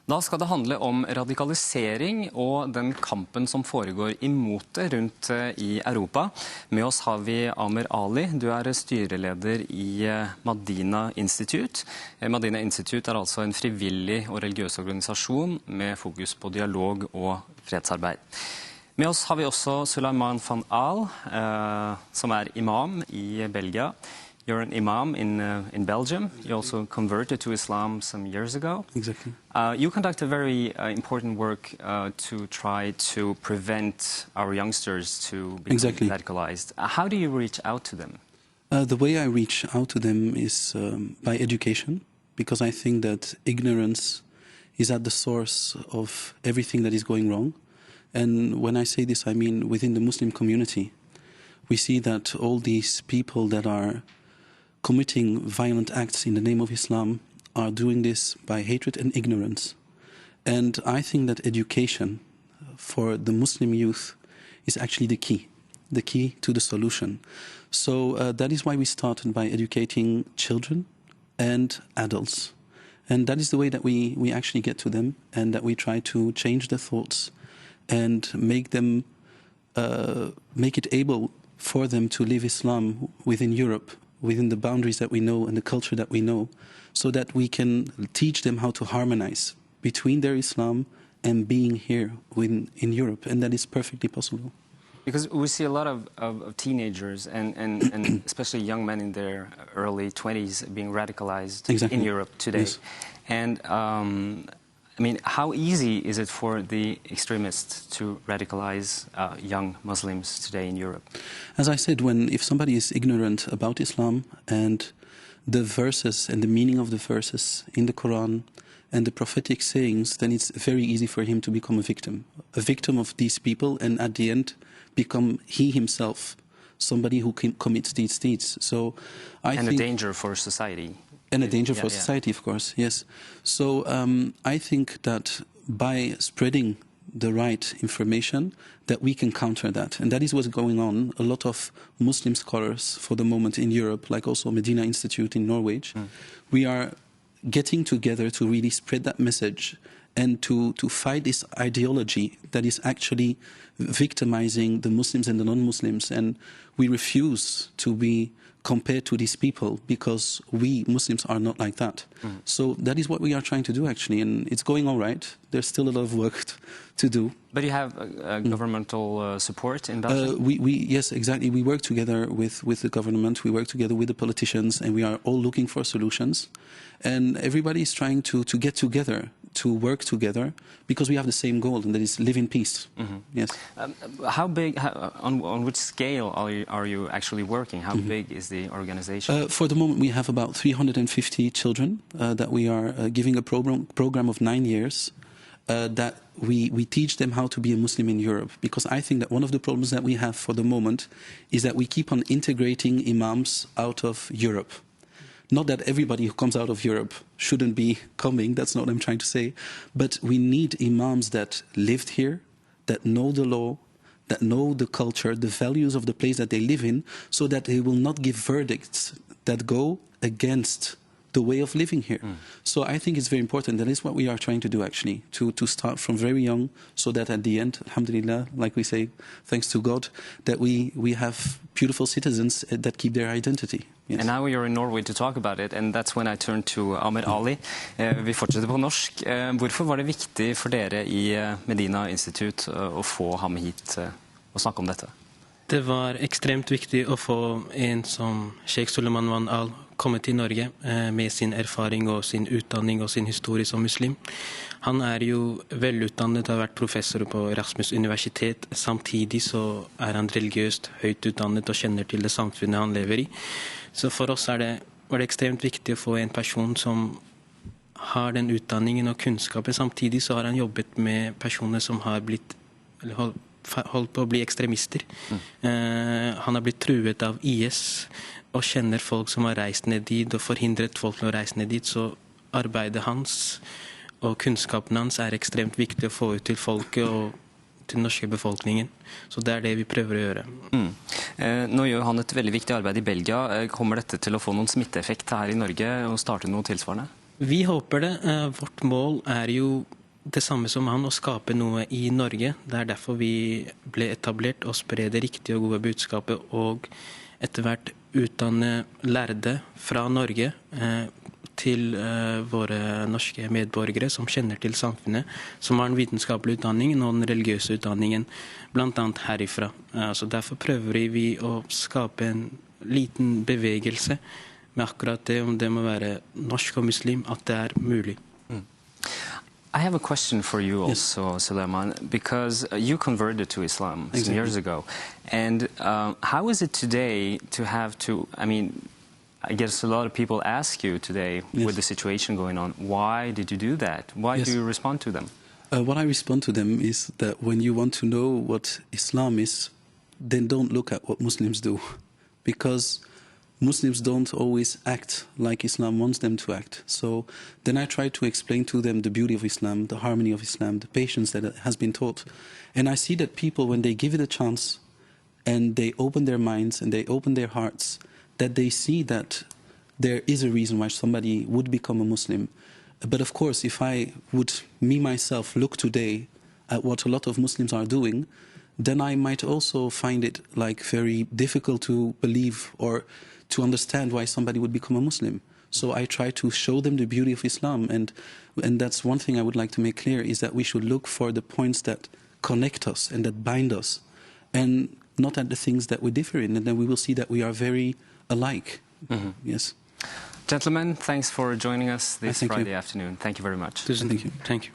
Da skal det handle om radikalisering og den kampen som foregår imot det rundt i Europa. Med oss har vi Ameer Ali. Du er styreleder i Madina Institute. Madina Institute er altså en frivillig og religiøs organisasjon med fokus på dialog og fredsarbeid. Med oss har vi også Sulayman van Al, som er imam i Belgia. You're an imam in Belgium. You also converted to Islam some years ago. Exactly. You conduct a very important work to try to prevent our youngsters to be radicalized. How do you reach out to them? The way I reach out to them is by education, because I think that ignorance is at the source of everything that is going wrong. And when I say this, I mean within the Muslim community. We see that all these people that are committing violent acts in the name of Islam are doing this by hatred and ignorance. And I think that education for the Muslim youth is actually the key to the solution. So that is why we started by educating children and adults. And that is the way that we actually get to them, and that we try to change their thoughts and make them, make it able for them to live Islam within Europe, within the boundaries that we know and the culture that we know, so that we can teach them how to harmonize between their Islam and being here in Europe, and that is perfectly possible. Because we see a lot of teenagers and especially young men in their early 20s being radicalized in Europe today. Yes. And I mean, how easy is it for the extremists to radicalize young Muslims today in Europe? As I said, if somebody is ignorant about Islam and the verses and the meaning of the verses in the Quran and the prophetic sayings, then it's very easy for him to become a victim of these people, and at the end become he himself somebody who commits these deeds. So I think, a danger for society. And a danger for society, of course, yes. So I think that by spreading the right information, that we can counter that. And that is what's going on. A lot of Muslim scholars for the moment in Europe, like also Medina Institute in Norway, we are getting together to really spread that message and to fight this ideology that is actually victimizing the Muslims and the non-Muslims. And we refuse to be compared to these people, because we Muslims are not like that. So that is what we are trying to do, actually, and it's going all right. There's still a lot of work to do. But you have governmental support in Belgium? Yes, exactly. We work together with the government, we work together with the politicians, and we are all looking for solutions. And everybody is trying to get together, to work together, because we have the same goal, and that is live in peace. Yes. How big, on which scale are you actually working? How big is the organization? For the moment, we have about 350 children that we are giving a program of 9 years, that we teach them how to be a Muslim in Europe. Because I think that one of the problems that we have for the moment is that we keep on integrating imams out of Europe. Not that everybody who comes out of Europe shouldn't be coming, that's not what I'm trying to say, but we need imams that lived here, that know the law, that know the culture, the values of the place that they live in, so that they will not give verdicts that go against the way of living here. So I think it's very important. That is what we are trying to do, actually, to start from very young, so that at the end, alhamdulillah, like we say, thanks to God, that we have beautiful citizens that keep their identity. Yes. And now you're in Norway to talk about it, and that's when I turn to Ameer Ali. Vi fortsetter på norsk. Hvorfor var det viktig for dere i Medina Institute å få ham hit og snakke om dette? Det var ekstremt viktig å få en som Shaykh Sulayman van Al komme til Norge med sin erfaring og sin utdanning og sin historie som muslim. Han er jo velutdannet, har vært professor på Erasmus universitet. Samtidig så er han religiøst høyt utdannet og kjenner til det samfunnet han lever i. Så for oss var det ekstremt viktig å få en person som har den utdanningen og kunnskapen. Samtidig så har han jobbet med personer som har holdt på å bli ekstremister. Han har blitt truet av IS og kjenner folk som har reist ned dit og forhindret folk å reise ned dit. Så arbeidet hans og kunnskapen hans er ekstremt viktig å få ut til folket og til den norske befolkningen. Så det er det vi prøver å gjøre. Nå gjør han et veldig viktig arbeid i Belgia. Kommer dette til å få noen smitteeffekt her i Norge og starte noe tilsvarende? Vi håper det. Vårt mål er jo det samme som han, å skape noe i Norge. Det er derfor vi ble etablert, å spre det riktige og gode budskapet, og etter hvert utdanne lærde fra Norge til våre norske medborgere som kjenner til samfunnet, som har en vitenskapelig utdanning og den religiøse utdanningen, blant annet herifra. Så derfor prøver vi å skape en liten bevegelse med akkurat det, om det må være norsk og muslim, at det er mulig. I have a question for you also, Sulayman, because you converted to Islam some years ago. And how is it today to have to, I mean, I guess a lot of people ask you today with the situation going on, why did you do that? Why do you respond to them? What I respond to them is that when you want to know what Islam is, then don't look at what Muslims do. Because Muslims don't always act like Islam wants them to act. So then I try to explain to them the beauty of Islam, the harmony of Islam, the patience that has been taught. And I see that people, when they give it a chance and they open their minds and they open their hearts, that they see that there is a reason why somebody would become a Muslim. But of course, if I would, me myself, look today at what a lot of Muslims are doing, then I might also find it like very difficult to believe or to understand why somebody would become a Muslim. So I try to show them the beauty of Islam, and that's one thing I would like to make clear, is that we should look for the points that connect us and that bind us, and not at the things that we differ in, and then we will see that we are very alike. Yes. Gentlemen, thanks for joining us this Friday afternoon. Thank you very much. Thank you. Thank you.